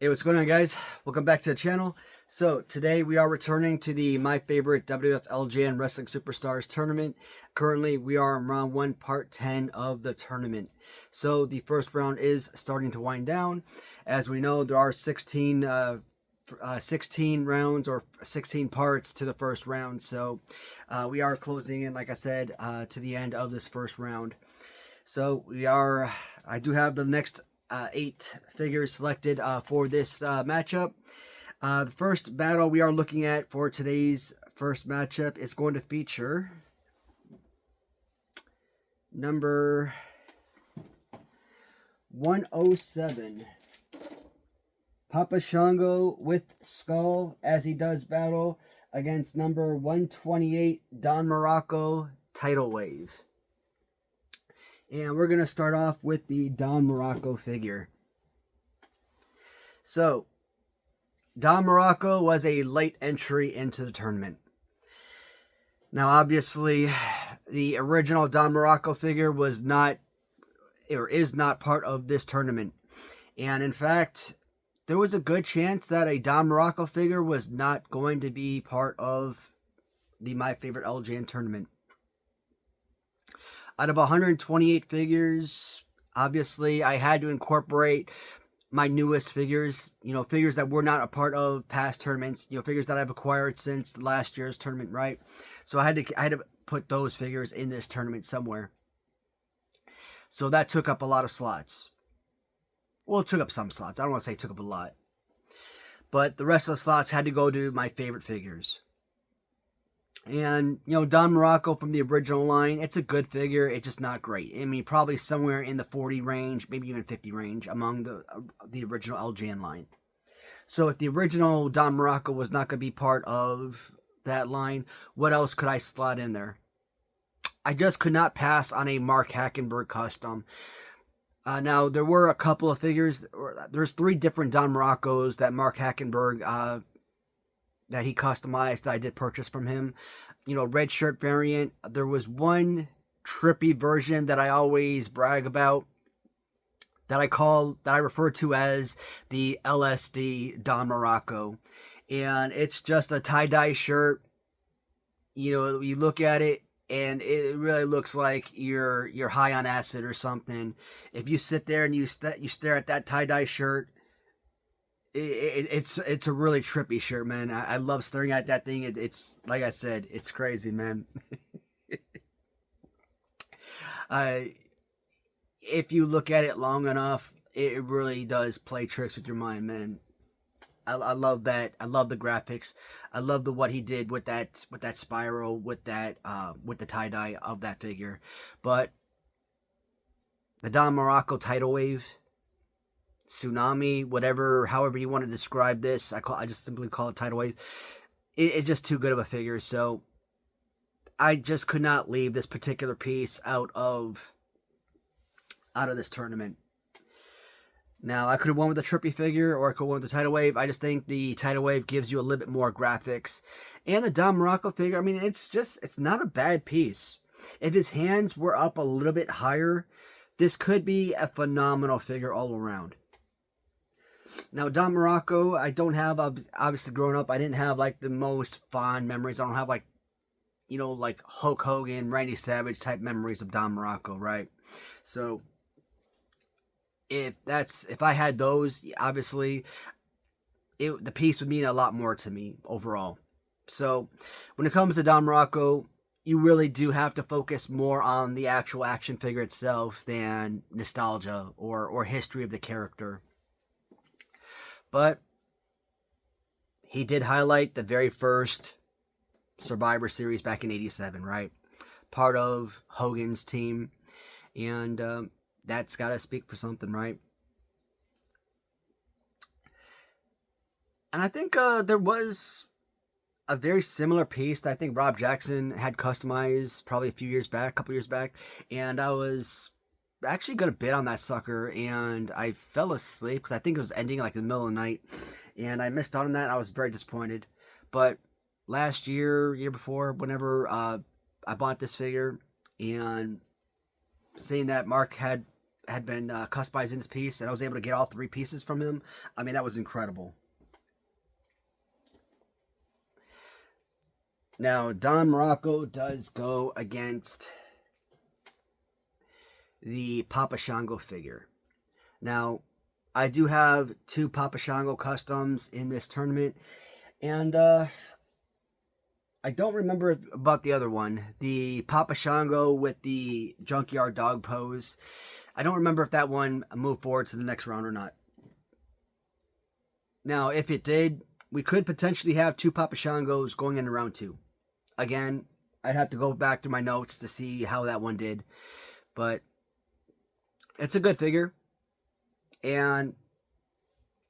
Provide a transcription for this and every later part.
Hey, what's going on, guys? Welcome back to the channel. So today we are returning to the My Favorite WWF LJN Wrestling Superstars tournament. Currently we are in round 1, part 10 of the tournament. So the first round is starting to wind down. As we know, there are 16 rounds or 16 parts to the first round. So we are closing in, like I said, to the end of this first round. So I do have the next 8 figures selected for this matchup. The first battle we are looking at for today's first matchup is going to feature number 107, Papa Shango with Skull, as he does battle against number 128, Don Morocco, Tidal Wave. And we're going to start off with the Don Morocco figure. So, Don Morocco was a late entry into the tournament. Now, obviously, the original Don Morocco figure was not, or is not, part of this tournament. And in fact, there was a good chance that a Don Morocco figure was not going to be part of the My Favorite LJN tournament. Out of 128 figures, obviously, I had to incorporate my newest figures, figures that were not a part of past tournaments, figures that I've acquired since last year's tournament, right? So I had to put those figures in this tournament somewhere. So that took up a lot of slots. Well, it took up some slots. I don't want to say it took up a lot. But the rest of the slots had to go to my favorite figures. And, Don Morocco from the original line, it's a good figure. It's just not great. I mean, probably somewhere in the 40 range, maybe even 50 range among the original LJN line. So if the original Don Morocco was not going to be part of that line, what else could I slot in there? I just could not pass on a Mark Hackenberg custom. Now, there were a couple of figures. There's 3 different Don Moroccos that Mark Hackenberg that he customized that I did purchase from him. Red shirt variant. There was one trippy version that I always brag about that I refer to as the LSD Don Morocco. And it's just a tie-dye shirt. You look at it and it really looks like you're high on acid or something. If you sit there and you stare at that tie-dye shirt, it's a really trippy shirt, man. I love staring at that thing. It's like I said, it's crazy, man. If you look at it long enough, it really does play tricks with your mind, man. I love that. I love the graphics. I love what he did with that spiral, with the tie dye of that figure. But the Don Morocco Tidal Wave, Tsunami, however you want to describe this, I just simply call it Tidal Wave. It's just too good of a figure, so I just could not leave this particular piece out of this tournament. Now, I could have won with the trippy figure, or I could have won with the Tidal Wave. I just think the Tidal Wave gives you a little bit more graphics. And the Don Morocco figure, I mean, it's not a bad piece. If his hands were up a little bit higher, this could be a phenomenal figure all around. Now, Don Morocco, I don't have, obviously growing up, I didn't have like the most fond memories. I don't have like Hulk Hogan, Randy Savage type memories of Don Morocco, right? So, if I had those, obviously, the piece would mean a lot more to me overall. So, when it comes to Don Morocco, you really do have to focus more on the actual action figure itself than nostalgia or history of the character. But he did highlight the very first Survivor Series back in '87, right? Part of Hogan's team. And that's got to speak for something, right? And I think there was a very similar piece that I think Rob Jackson had customized probably a couple years back. And I was actually going to bid on that sucker, and I fell asleep because I think it was ending like in the middle of the night, and I missed out on that. I was very disappointed. But last year before, whenever I bought this figure, and seeing that Mark had had been customized in this piece, and I was able to get all 3 pieces from him. I mean, that was incredible. Now, Don Morocco does go against the Papa Shango figure. Now, I do have 2 Papa Shango customs in this tournament, and I don't remember about the other one, the Papa Shango with the Junkyard Dog pose. I don't remember if that one moved forward to the next round or not. Now, if it did, we could potentially have 2 Papa Shangos going into round 2. Again, I'd have to go back to my notes to see how that one did. But it's a good figure. And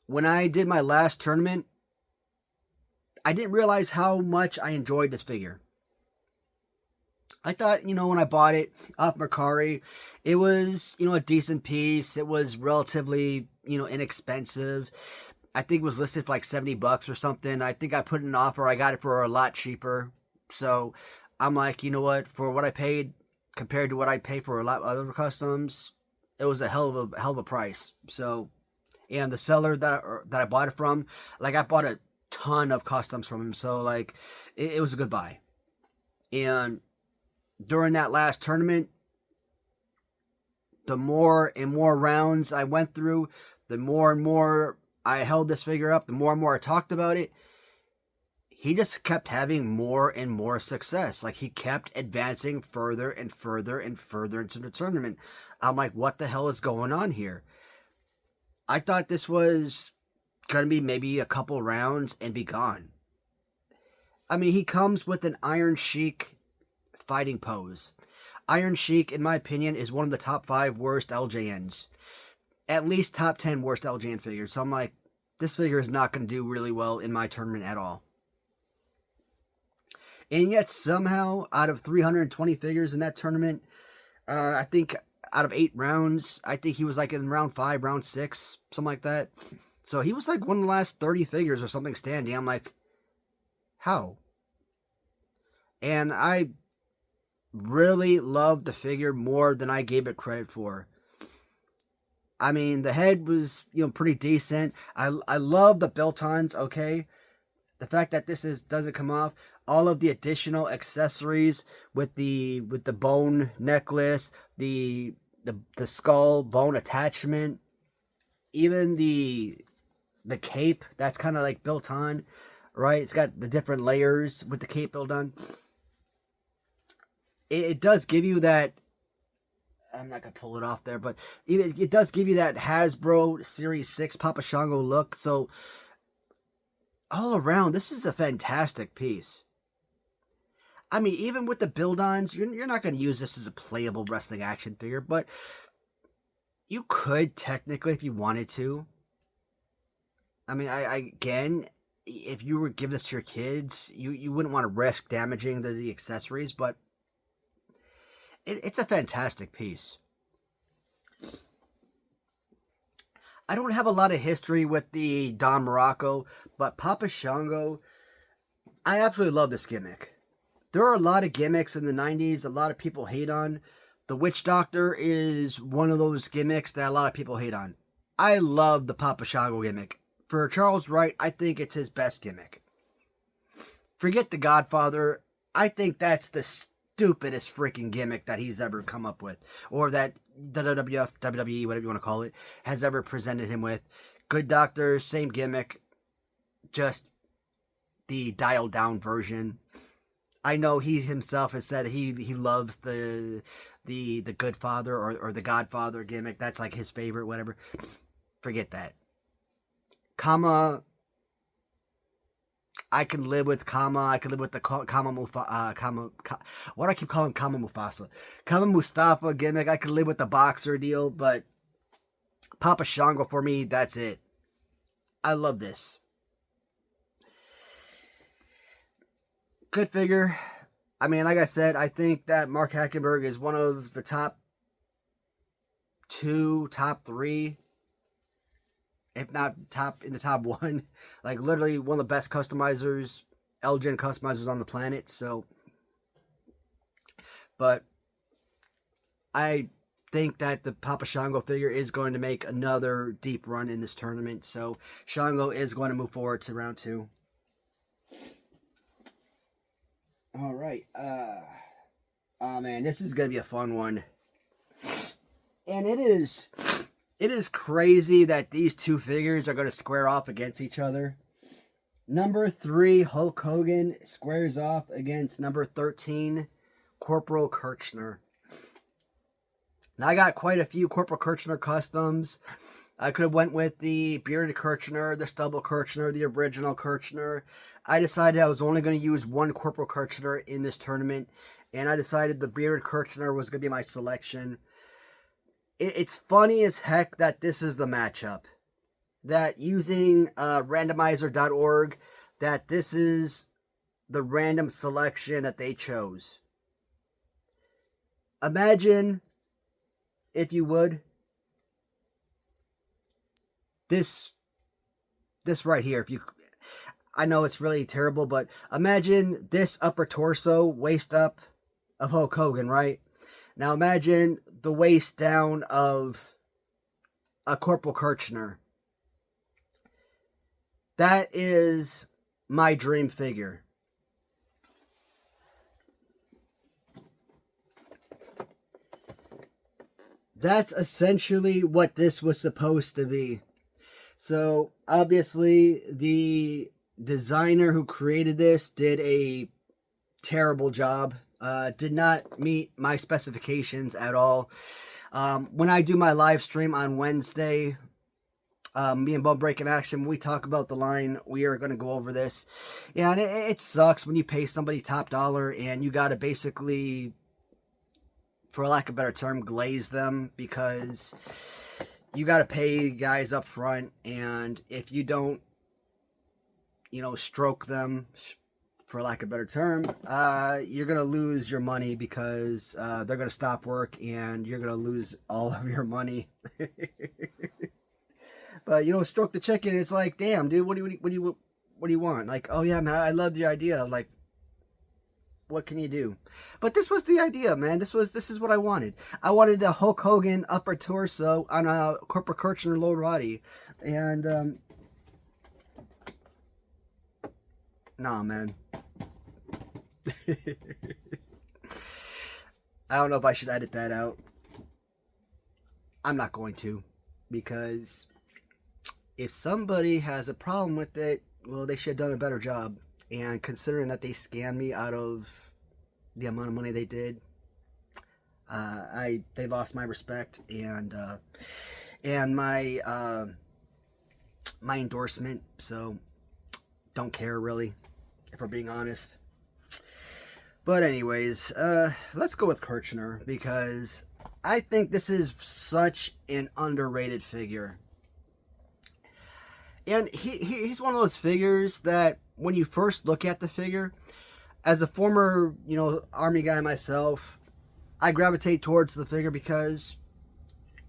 when I did my last tournament, I didn't realize how much I enjoyed this figure. I thought, when I bought it off Mercari, it was, a decent piece. It was relatively, inexpensive. I think it was listed for like $70 or something. I think I put in an offer. I got it for a lot cheaper. So I'm like, you know what? For what I paid compared to what I pay for a lot of other customs, it was a hell of a price. So, and the seller that I bought it from, like I bought a ton of customs from him. So like, it was a good buy. And during that last tournament, the more and more rounds I went through, the more and more I held this figure up, the more and more I talked about it, he just kept having more and more success. Like, he kept advancing further and further and further into the tournament. I'm like, what the hell is going on here? I thought this was going to be maybe a couple rounds and be gone. I mean, he comes with an Iron Sheik fighting pose. Iron Sheik, in my opinion, is one of the top 5 worst LJNs. At least top 10 worst LJN figures. So I'm like, this figure is not going to do really well in my tournament at all. And yet somehow, out of 320 figures in that tournament, I think out of 8 rounds, I think he was like in round 5, round 6, something like that. So he was like one of the last 30 figures or something standing. I'm like, how? And I really loved the figure more than I gave it credit for. I mean, the head was, pretty decent. I love the built-ons, okay? The fact that this doesn't come off, all of the additional accessories with the bone necklace, the skull bone attachment, even the cape that's kind of like built on, right? It's got the different layers with the cape built on. It does give you that, I'm not going to pull it off there, but it does give you that Hasbro Series 6 Papa Shango look. So, all around, this is a fantastic piece. I mean, even with the build-ons, you're not going to use this as a playable wrestling action figure, but you could technically if you wanted to. I mean, again, if you were giving this to your kids, you wouldn't want to risk damaging the accessories, but it's a fantastic piece. I don't have a lot of history with the Don Morocco, but Papa Shango, I absolutely love this gimmick. There are a lot of gimmicks in the 90s a lot of people hate on. The Witch Doctor is one of those gimmicks that a lot of people hate on. I love the Papa Shango gimmick. For Charles Wright, I think it's his best gimmick. Forget the Godfather. I think that's the stupidest freaking gimmick that he's ever come up with. Or that the WWF, WWE, whatever you want to call it, has ever presented him with. Good Doctor, same gimmick. Just the dialed down version. I know he himself has said he loves the Good Father or the Godfather gimmick. That's like his favorite, whatever. Forget that. Kama, I can live with Kama. I can live with the Kama Mustafa. What do I keep calling Kama Mufasa? Kama Mustafa gimmick. I can live with the boxer deal, but Papa Shango for me, that's it. I love this. Good figure. I mean, like I said, I think that Mark Hackenberg is one of the top 2, top 3, if not in the top 1. Like, literally one of the best customizers, LJN customizers on the planet. So, but I think that the Papa Shango figure is going to make another deep run in this tournament. So Shango is going to move forward to round 2. All right. Oh man, this is going to be a fun one. And it is crazy that these two figures are going to square off against each other. Number 3, Hulk Hogan, squares off against number 13, Corporal Kirchner. Now, I got quite a few Corporal Kirchner customs. I could have went with the bearded Kirchner, the stubble Kirchner, the original Kirchner. I decided I was only going to use one Corporal Kirchner in this tournament, and I decided the bearded Kirchner was going to be my selection. It's funny as heck that this is the matchup. That using randomizer.org, that this is the random selection that they chose. Imagine, if you would, this right here. If you, I know it's really terrible, but imagine this upper torso, waist up of Hulk Hogan, right? Now imagine the waist down of a Corporal Kirchner. That is my dream figure. That's essentially what this was supposed to be. So, obviously, the designer who created this did a terrible job. Did not meet my specifications at all. When I do my live stream on Wednesday, me and Bone Breaking Action, we talk about the line. We are going to go over this. Yeah, and it sucks when you pay somebody top dollar and you got to basically, for lack of a better term, glaze them, because you got to pay guys up front, and if you don't, stroke them, for lack of a better term, you're going to lose your money, because they're going to stop work and you're going to lose all of your money. But stroke the chicken. It's like, damn, dude, what do you want? Like, oh yeah, man, I love the idea. Like, what can you do? But this was the idea, man. This is what I wanted. I wanted the Hulk Hogan upper torso on a Corporal Kirchner low body, and nah, man. I don't know if I should edit that out. I'm not going to, because if somebody has a problem with it, well, they should have done a better job. And considering that they scammed me out of the amount of money they did, they lost my respect and my my endorsement. So don't care, really, if we're being honest. But anyways, let's go with Kirchner, because I think this is such an underrated figure. And he's one of those figures that when you first look at the figure, as a former, Army guy myself, I gravitate towards the figure because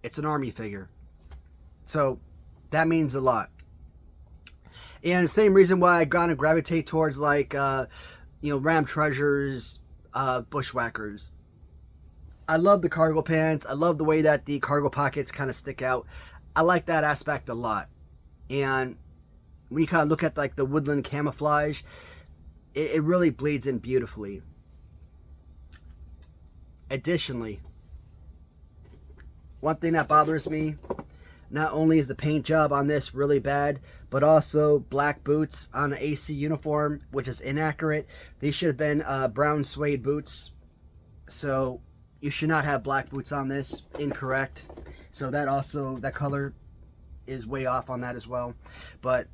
it's an Army figure. So that means a lot. And the same reason why I kind of gravitate towards, like, Ram Treasures, Bushwhackers. I love the cargo pants. I love the way that the cargo pockets kind of stick out. I like that aspect a lot. And when you kind of look at, like, the woodland camouflage, it really bleeds in beautifully. Additionally, one thing that bothers me, not only is the paint job on this really bad, but also black boots on the AC uniform, which is inaccurate. These should have been brown suede boots. So you should not have black boots on this. Incorrect. So that color is way off on that as well. But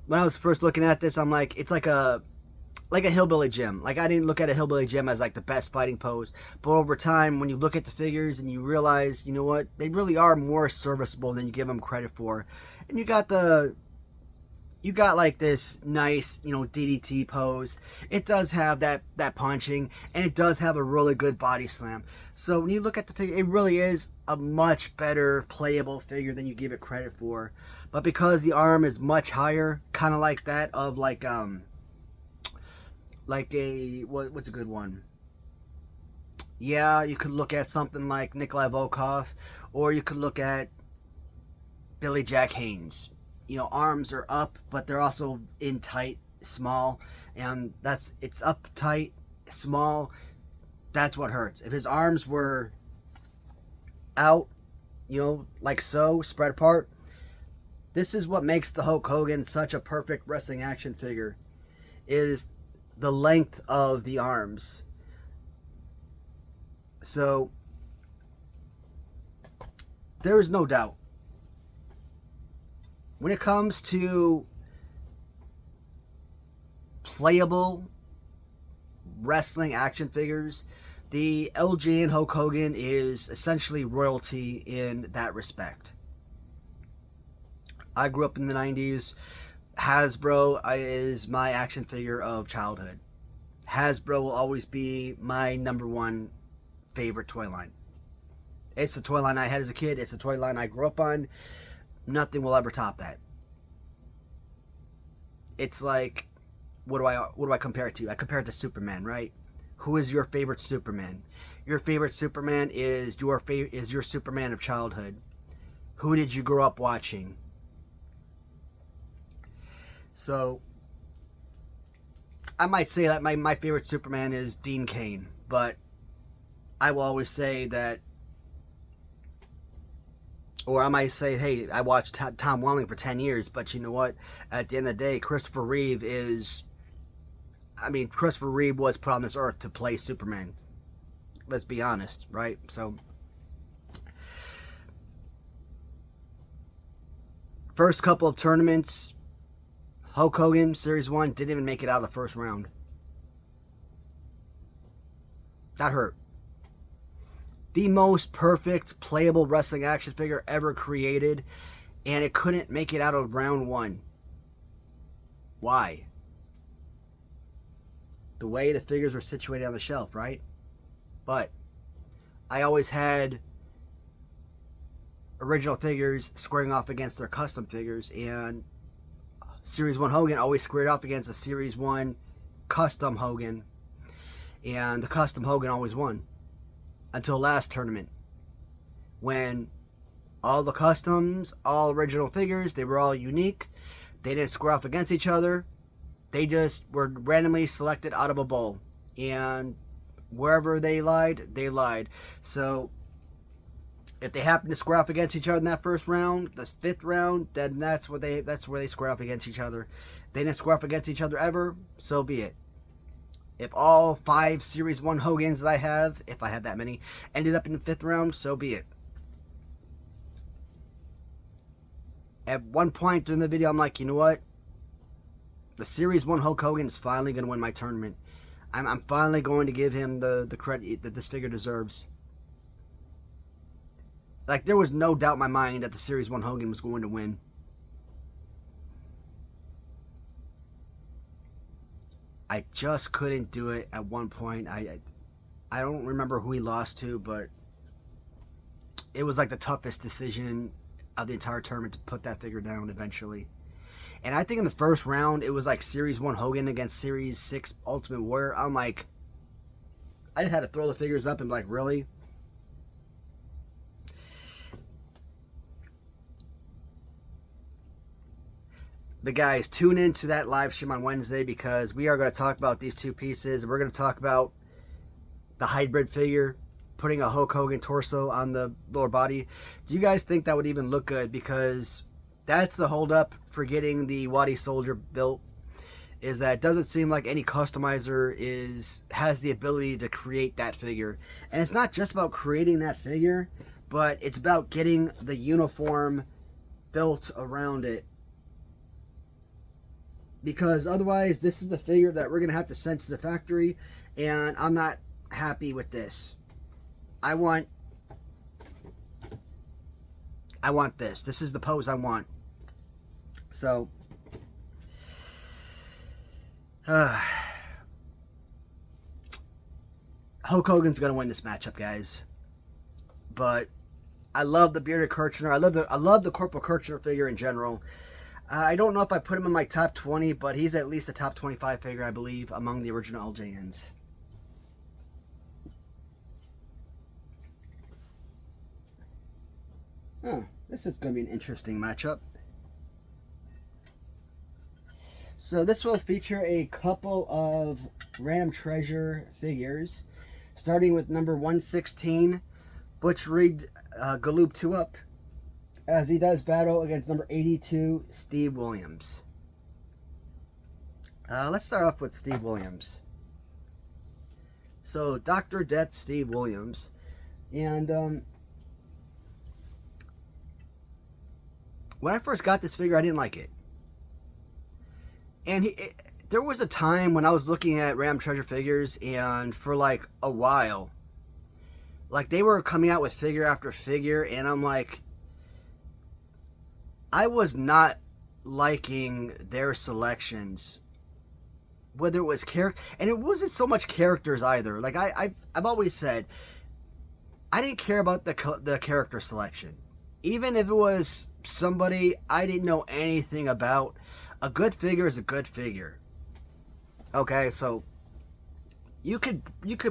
when I was first looking at this, I'm like, it's like a Hillbilly Jim. Like, I didn't look at a Hillbilly Jim as like the best fighting pose, but over time, when you look at the figures and you realize, you know what, they really are more serviceable than you give them credit for. And you got like this nice, DDT pose. It does have that punching, and it does have a really good body slam. So when you look at the figure, it really is a much better playable figure than you give it credit for. But because the arm is much higher, kind of like that of like a, what's a good one? Yeah, you could look at something like Nikolai Volkov, or you could look at Billy Jack Haynes. You know, arms are up, but they're also in tight, small, and it's up tight, small. That's what hurts. If his arms were out, you know, like so, spread apart, this is what makes the Hulk Hogan such a perfect wrestling action figure, is the length of the arms. So there is no doubt, when it comes to playable wrestling action figures, the LJN Hulk Hogan is essentially royalty in that respect. I grew up in the 90s. Hasbro is my action figure of childhood. Hasbro will always be my number one favorite toy line. It's the toy line I had as a kid. It's the toy line I grew up on. Nothing will ever top that. It's like, what do I compare it to? I compare it to Superman, right? Who is your favorite Superman? Your favorite Superman is your Superman of childhood. Who did you grow up watching? So I might say that my favorite Superman is Dean Cain, but I will always say that, or I might say, hey, I watched Tom Welling for 10 years, but you know what? At the end of the day, Christopher Reeve was put on this earth to play Superman. Let's be honest, right? So, first couple of tournaments, Hulk Hogan, Series 1, didn't even make it out of the first round. That hurt. The most perfect playable wrestling action figure ever created, and it couldn't make it out of round 1. Why? The way the figures were situated on the shelf, right? But I always had original figures squaring off against their custom figures, and Series 1 Hogan always squared off against the Series 1 custom Hogan, and the custom Hogan always won. Until last tournament, when all the customs, all original figures, they were all unique. They didn't square off against each other. They just were randomly selected out of a bowl. And wherever they lied, they lied. So if they happen to square off against each other in that first round, the 5th round, then that's where they square off against each other. If they didn't square off against each other ever, so be it. If all 5 Series 1 Hogans that I have, if I have that many, ended up in the 5th round, so be it. At one point during the video, I'm like, you know what? The Series 1 Hulk Hogan is finally going to win my tournament. I'm finally going to give him the credit that this figure deserves. Like, there was no doubt in my mind that the Series 1 Hogan was going to win. I just couldn't do it at one point. I don't remember who he lost to, but it was like the toughest decision of the entire tournament to put that figure down eventually. And I think in the first round, it was like Series 1 Hogan against Series 6 Ultimate Warrior. I'm like, I just had to throw the figures up and be like, really? The guys, tune into that live stream on Wednesday, because we are going to talk about these two pieces. We're going to talk about the hybrid figure, putting a Hulk Hogan torso on the lower body. Do you guys think that would even look good? Because that's the holdup for getting the Waddy Soldier built, is that it doesn't seem like any customizer has the ability to create that figure. And it's not just about creating that figure, but it's about getting the uniform built around it. Because otherwise, this is the figure that we're going to have to send to the factory, and I'm not happy with this. I want this. This is the pose I want. So, Hulk Hogan's going to win this matchup, guys. But I love the bearded Kirchner. I love the Corporal Kirchner figure in general. I don't know if I put him in my top 20, but he's at least a top 25 figure, I believe, among the original LJNs. Oh, this is going to be an interesting matchup. So this will feature a couple of Random Treasure figures, starting with number 116, Butch Reed Gsloob 2-Up, as he does battle against number 82, Steve Williams. Let's start off with Steve Williams. So, Dr. Death Steve Williams. And when I first got this figure, I didn't like it. And there was a time when I was looking at Random Treasure figures, and for like a while, like they were coming out with figure after figure, and I'm like, I was not liking their selections. Whether it was character, and it wasn't so much characters either. Like I've always said, I didn't care about the character selection, even if it was somebody I didn't know anything about. A good figure is a good figure. Okay, so you could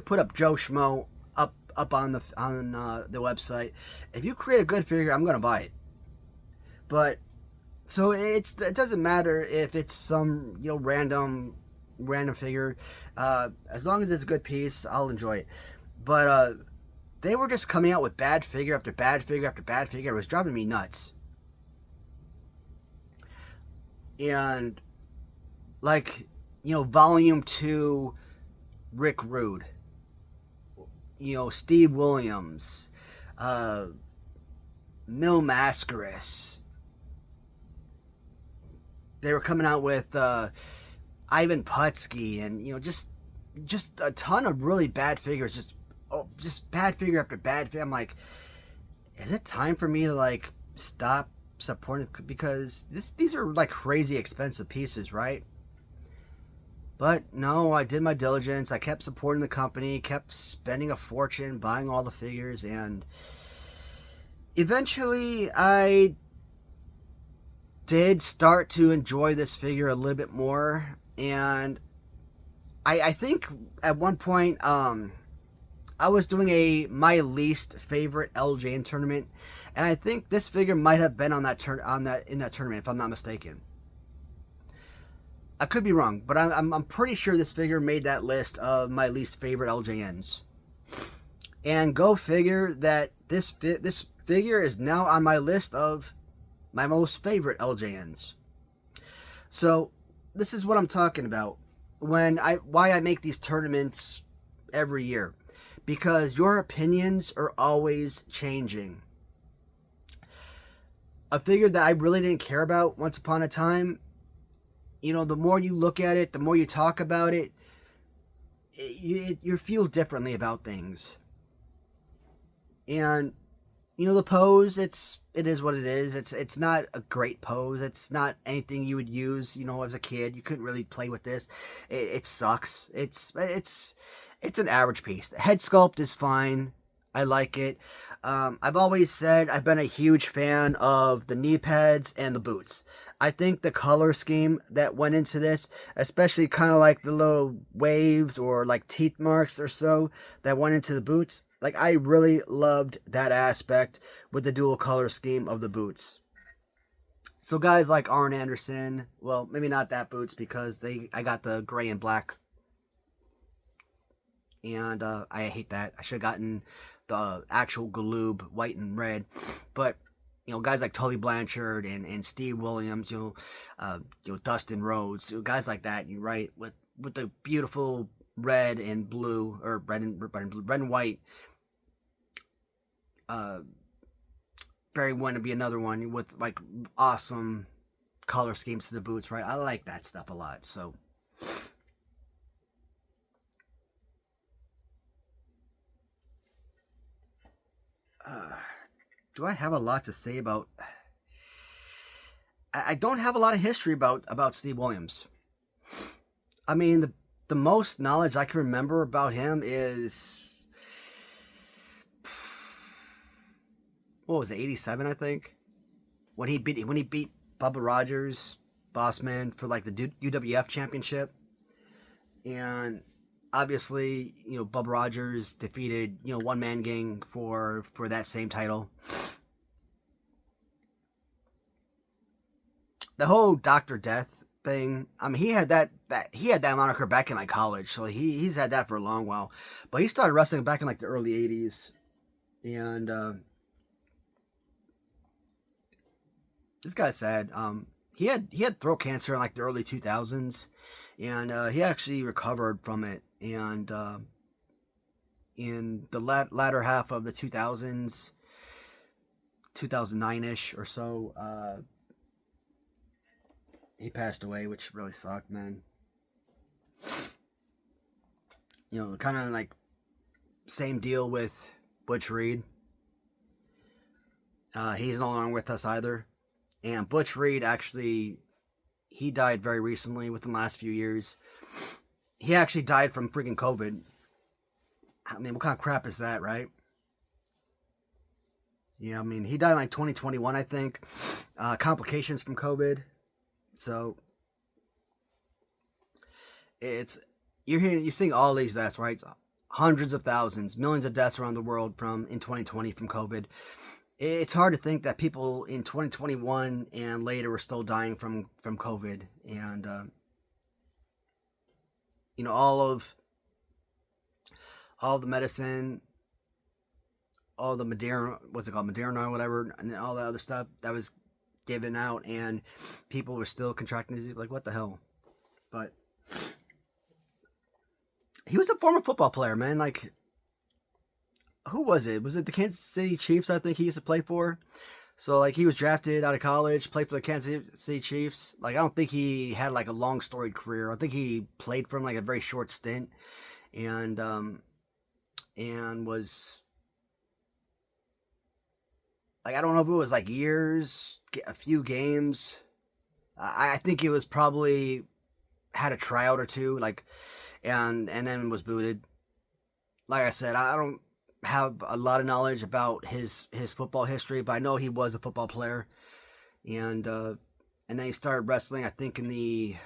put up Joe Schmo up on the website. If you create a good figure, I'm gonna buy it. But so it doesn't matter if it's some random figure. As long as it's a good piece, I'll enjoy it. But they were just coming out with bad figure after bad figure after bad figure. It was driving me nuts. And like, Volume 2, Rick Rude, Steve Williams, Mil Mascaris. They were coming out with Ivan Putski, and just a ton of really bad figures. Just bad figure after bad figure. I'm like, is it time for me to like stop supporting, because these are like crazy expensive pieces, right? But no, I did my diligence. I kept supporting the company, kept spending a fortune buying all the figures, and eventually I did start to enjoy this figure a little bit more. And I think at one point I was doing my least favorite LJN tournament, and I think this figure might have been in that tournament, if I'm not mistaken. I could be wrong, but I'm pretty sure this figure made that list of my least favorite LJNs. And go figure that this figure is now on my list of my most favorite LJNs. So this is what I'm talking about why I make these tournaments every year. Because your opinions are always changing. A figure that I really didn't care about once upon a time, the more you look at it, the more you talk about it, you feel differently about things. And the pose, it is what it is. It's not a great pose. It's not anything you would use, as a kid. You couldn't really play with this. It sucks. It's an average piece. The head sculpt is fine. I like it. I've always said I've been a huge fan of the knee pads and the boots. I think the color scheme that went into this, especially kind of like the little waves or like teeth marks or so that went into the boots, like I really loved that aspect with the dual color scheme of the boots. So guys like Arn Anderson, well, maybe not that boots, because I got the gray and black. And I hate that. I should have gotten the actual Gsloob, white and red. But guys like Tully Blanchard and Steve Williams, Dustin Rhodes, guys like that, right, with the beautiful red and blue, or red and white. Barry Wynn would be another one with like awesome color schemes to the boots, right? I like that stuff a lot. So do I have a lot to say about... I don't have a lot of history about Steve Williams. I mean, the most knowledge I can remember about him is... What was it, 87, I think? When he beat Bubba Rogers, Bossman, for like the WWF championship. And obviously, Bubba Rogers defeated, One Man Gang for that same title. the whole Doctor Death thing. I mean, he had that moniker back in like college, so he's had that for a long while. But he started wrestling back in like the early '80s, and this guy's sad. He had throat cancer in like the early 2000s, and he actually recovered from it. And in the latter half of the 2000s, 2009-ish or so, he passed away, which really sucked, man. Kind of like same deal with Butch Reed. He's no longer with us either. And Butch Reed actually, he died very recently within the last few years. He actually died from freaking COVID. I mean, what kind of crap is that, right? Yeah, I mean, he died in like 2021, I think. Complications from COVID. So you're seeing all these deaths, right? Hundreds of thousands, millions of deaths around the world in 2020 from COVID. It's hard to think that people in 2021 and later were still dying from COVID, and all the medicine, all the Moderna, what's it called, Moderna or whatever, and all that other stuff that was given out, and people were still contracting disease. Like, what the hell? But he was a former football player, man. Like, who was it? Was it the Kansas City Chiefs, I think he used to play for? So, like, he was drafted out of college, played for the Kansas City Chiefs. Like, I don't think he had, like, a long, storied career. I think he played for him, like, a very short stint. And was, like, I don't know if it was, like, years, a few games. I think it was probably had a tryout or two, like, and then was booted. Like I said, I don't have a lot of knowledge about his football history, but I know he was a football player, and then he started wrestling, I think, in the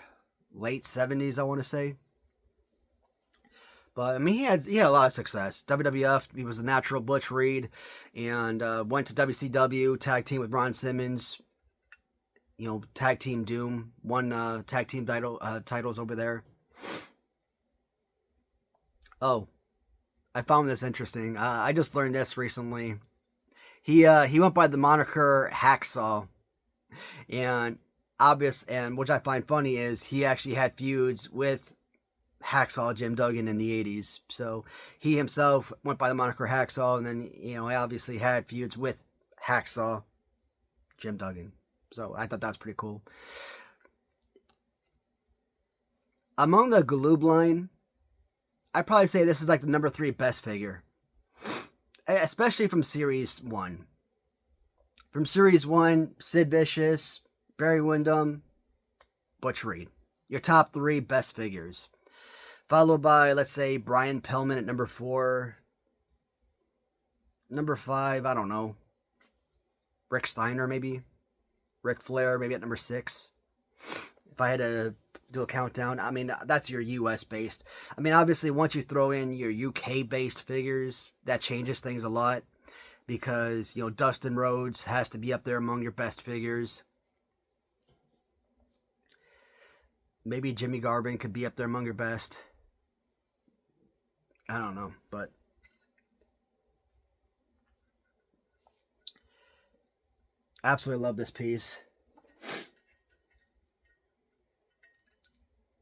late 70s, I want to say. But I mean, he had a lot of success. WWF, he was a natural Butch Reed, and went to WCW, tag team with Ron Simmons. Tag team Doom, won tag team titles over there. Oh, I found this interesting. I just learned this recently. He went by the moniker Hacksaw, and which I find funny is he actually had feuds with Hacksaw Jim Duggan in the 80s. So he himself went by the moniker Hacksaw, and then he obviously had feuds with Hacksaw Jim Duggan. So I thought that was pretty cool. Among the Gsloob line, I'd probably say this is like the number 3 best figure. Especially from Series 1. From Series 1, Sid Vicious, Barry Windham, Butch Reed. Your top 3 best figures. Followed by, let's say, Brian Pillman at number 4. Number 5, I don't know. Rick Steiner, maybe. Ric Flair, maybe at number 6. If I had to do a countdown, I mean, that's your US based. I mean, obviously, once you throw in your UK based figures, that changes things a lot. Because, Dustin Rhodes has to be up there among your best figures. Maybe Jimmy Garvin could be up there among your best. I don't know, but absolutely love this piece.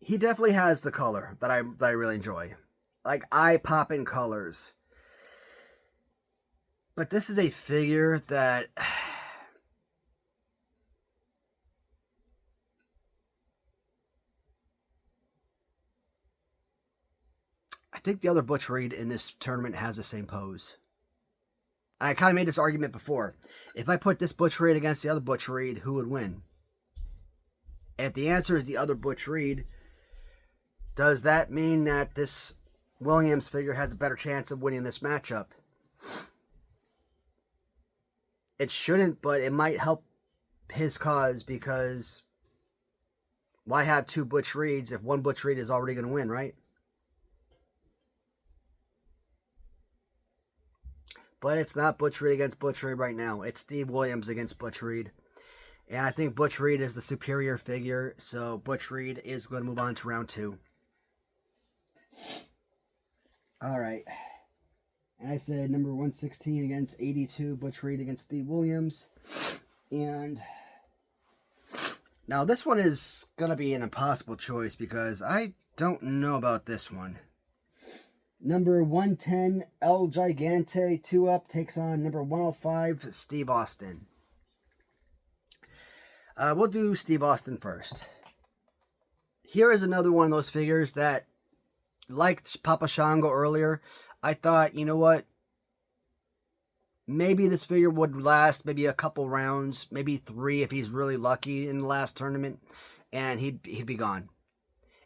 He definitely has the color that I really enjoy. Like, eye-popping colors. But this is a figure that I think the other Butch Reed in this tournament has the same pose. And I kind of made this argument before. If I put this Butch Reed against the other Butch Reed, who would win? And if the answer is the other Butch Reed, does that mean that this Williams figure has a better chance of winning this matchup? It shouldn't, but it might help his cause, because why have 2 Butch Reeds if one Butch Reed is already going to win, right? But it's not Butch Reed against Butch Reed right now. It's Steve Williams against Butch Reed. And I think Butch Reed is the superior figure, so Butch Reed is going to move on to round 2. All right. And I said number 116 against 82, Butch Reed against Steve Williams. And now this one is going to be an impossible choice because I don't know about this one. Number 110, El Gigante 2-Up takes on number 105, Steve Austin. We'll do Steve Austin first. Here is another one of those figures that, like Papa Shango earlier, I thought, you know what? Maybe this figure would last maybe a couple rounds, maybe 3 if he's really lucky in the last tournament, and he'd be gone.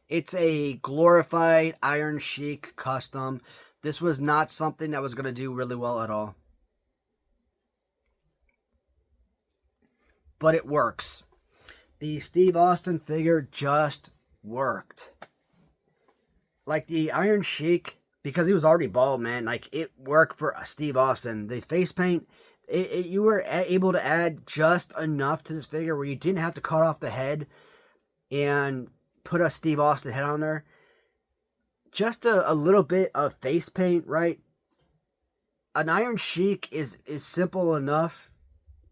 It's a glorified Iron Sheik custom. This was not something that was going to do really well at all. But it works. The Steve Austin figure just worked. Like the Iron Sheik, because he was already bald, man, like it worked for Steve Austin. The face paint, you were able to add just enough to this figure where you didn't have to cut off the head and put a Steve Austin head on there. Just a little bit of face paint, right? An Iron Sheik is simple enough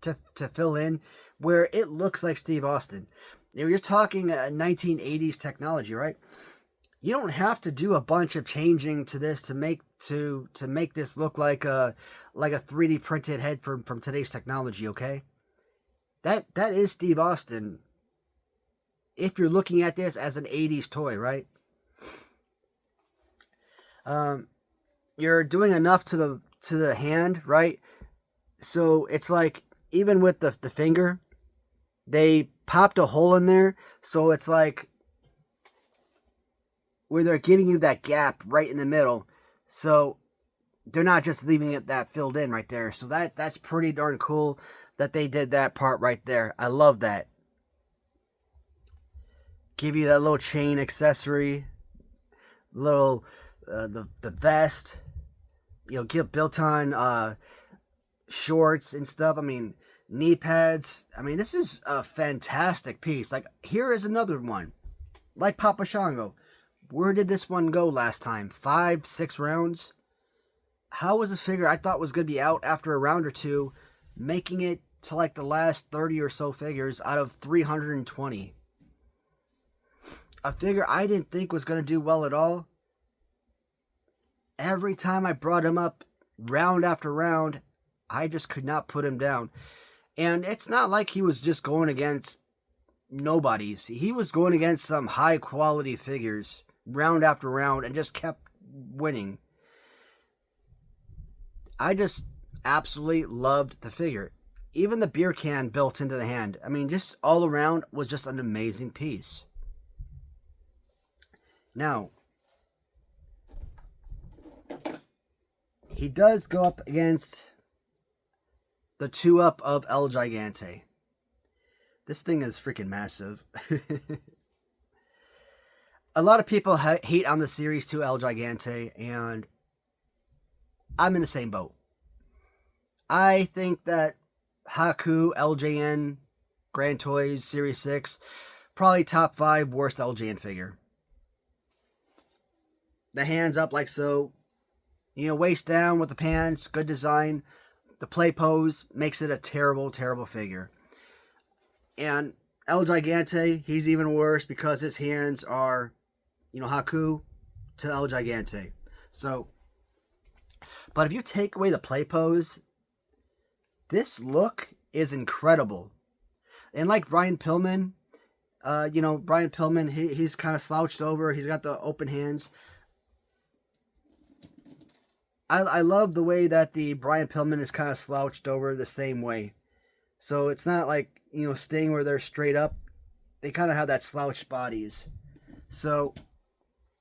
to fill in where it looks like Steve Austin. You know, you're talking 1980s technology, right? You don't have to do a bunch of changing to this to make this look like a 3D printed head from today's technology, okay? That is Steve Austin. If you're looking at this as an 80s toy, right? You're doing enough to the hand, right? So it's like, even with the finger, they popped a hole in there, so it's like where they're giving you that gap right in the middle. So they're not just leaving it that filled in right there. So that's pretty darn cool that they did that part right there. I love that. Give you that little chain accessory, little the vest, you know, get built on shorts and stuff. I mean, knee pads. I mean, this is a fantastic piece. Like, here is another one, like Papa Shango. Where did this one go last time? 5, 6 rounds? How was a figure I thought was going to be out after a round or two, making it to like the last 30 or so figures out of 320? A figure I didn't think was going to do well at all. Every time I brought him up, round after round, I just could not put him down. And it's not like he was just going against nobodies. He was going against some high quality figures round after round and just kept winning. I just absolutely loved the figure. Even the beer can built into the hand. I mean, just all around was just an amazing piece. Now, he does go up against the 2-Up of El Gigante. This thing is freaking massive. A lot of people hate on the Series 2 El Gigante, and I'm in the same boat. I think that Haku, LJN, Grand Toys, Series 6, probably top 5 worst LJN figure. The hands up like so. You know, waist down with the pants, good design. The play pose makes it a terrible, terrible figure. And El Gigante, he's even worse because his hands are, you know, Haku to El Gigante. So, but if you take away the play pose, this look is incredible. And like Brian Pillman, you know, Brian Pillman, he's kind of slouched over. He's got the open hands. I love the way that the Brian Pillman is kind of slouched over the same way. So it's not like, you know, Sting where they're straight up. They kind of have that slouched bodies. So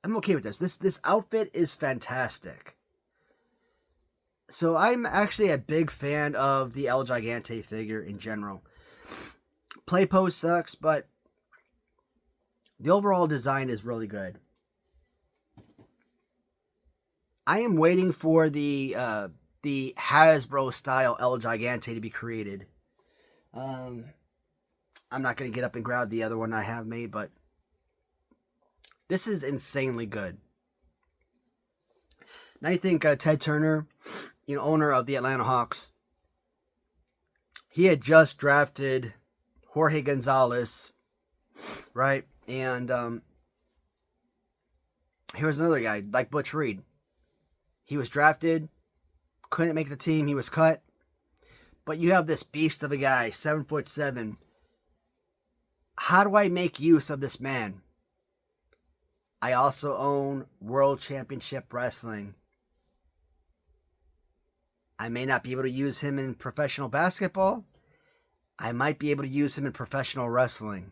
I'm okay with this. This outfit is fantastic. So I'm actually a big fan of the El Gigante figure in general. Play pose sucks, but the overall design is really good. I am waiting for the Hasbro style El Gigante to be created. I'm not going to get up and grab the other one I have made, but this is insanely good. Now you think Ted Turner, owner of the Atlanta Hawks, he had just drafted Jorge Gonzalez, right? And here's another guy, like Butch Reed. He was drafted, couldn't make the team, he was cut. But you have this beast of a guy, 7'7". How do I make use of this man? I also own World Championship Wrestling. I may not be able to use him in professional basketball. I might be able to use him in professional wrestling.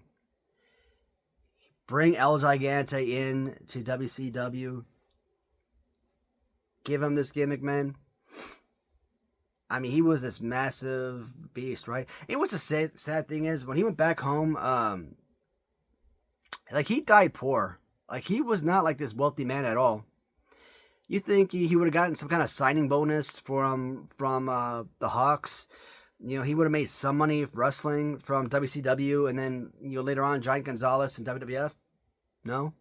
Bring El Gigante in to WCW. Give him this gimmick, man. I mean, he was this massive beast, right? And what's the sad thing is, when he went back home, he died poor. Like, he was not like this wealthy man at all. You think he would have gotten some kind of signing bonus from the Hawks? He would have made some money wrestling from WCW, and then later on Giant Gonzalez in WWF. No,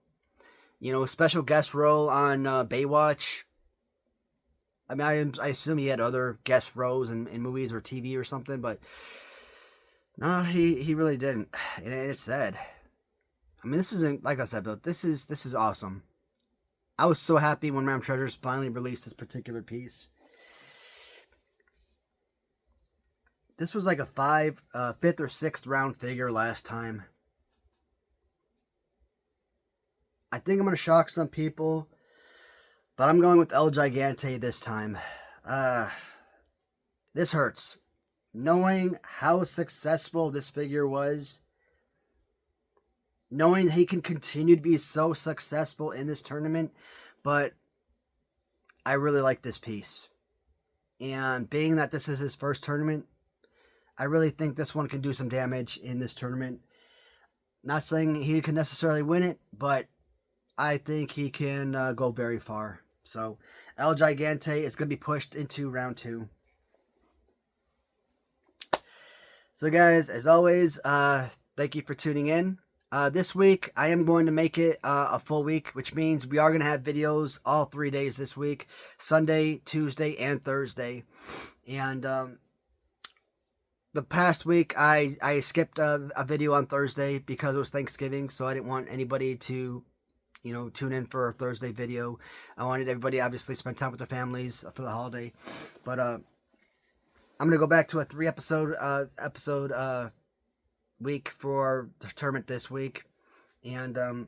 special guest role on Baywatch. I mean, I assume he had other guest roles in movies or TV or something, but no, he really didn't, and it's sad. I mean, this isn't, like I said, but this is awesome. I was so happy when Ram Treasures finally released this particular piece. This was like a fifth or sixth round figure last time. I think I'm going to shock some people, but I'm going with El Gigante this time. This hurts. Knowing how successful this figure was, knowing he can continue to be so successful in this tournament, but I really like this piece. And being that this is his first tournament, I really think this one can do some damage in this tournament. Not saying he can necessarily win it, but I think he can go very far. So, El Gigante is going to be pushed into round 2. So, guys, as always, thank you for tuning in. This week, I am going to make it a full week, which means we are going to have videos all 3 days this week. Sunday, Tuesday, and Thursday. And the past week, I skipped a video on Thursday because it was Thanksgiving, so I didn't want anybody to tune in for a Thursday video. I wanted everybody, obviously, spend time with their families for the holiday. But I'm going to go back to a 3 episode week for the tournament this week. And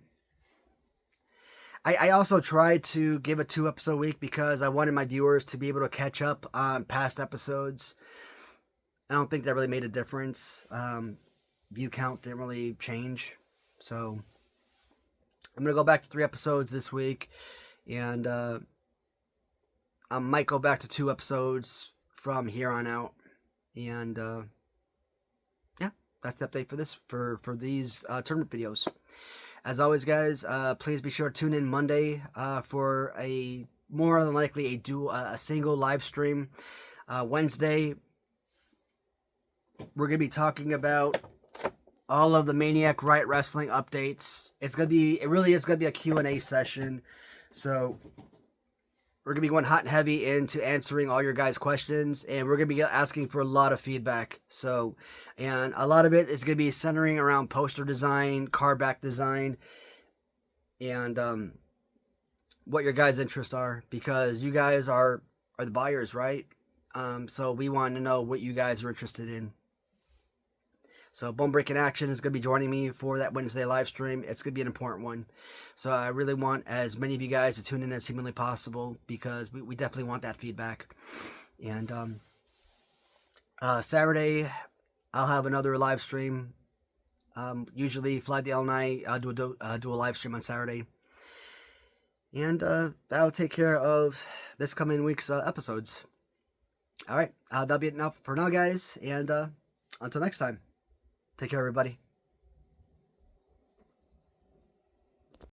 I also tried to give a 2 episode week because I wanted my viewers to be able to catch up on past episodes. I don't think that really made a difference. View count didn't really change. So I'm going to go back to 3 episodes this week. And I might go back to 2 episodes from here on out. And yeah, that's the update for these tournament videos. As always, guys, please be sure to tune in Monday for a more than likely a single live stream. Wednesday, we're going to be talking about all of the Maniac Right Wrestling updates. It really is going to be a Q&A session. So we're going to be going hot and heavy into answering all your guys' questions. And we're going to be asking for a lot of feedback. And a lot of it is going to be centering around poster design, card back design, and what your guys' interests are. Because you guys are the buyers, right? So we want to know what you guys are interested in. So Bone Breaking Action is going to be joining me for that Wednesday live stream. It's going to be an important one. So I really want as many of you guys to tune in as humanly possible because we definitely want that feedback. And Saturday, I'll have another live stream. Usually Fly the L night, I'll do a live stream on Saturday. And that'll take care of this coming week's episodes. All right, that'll be enough for now, guys. And until next time. Take care, everybody.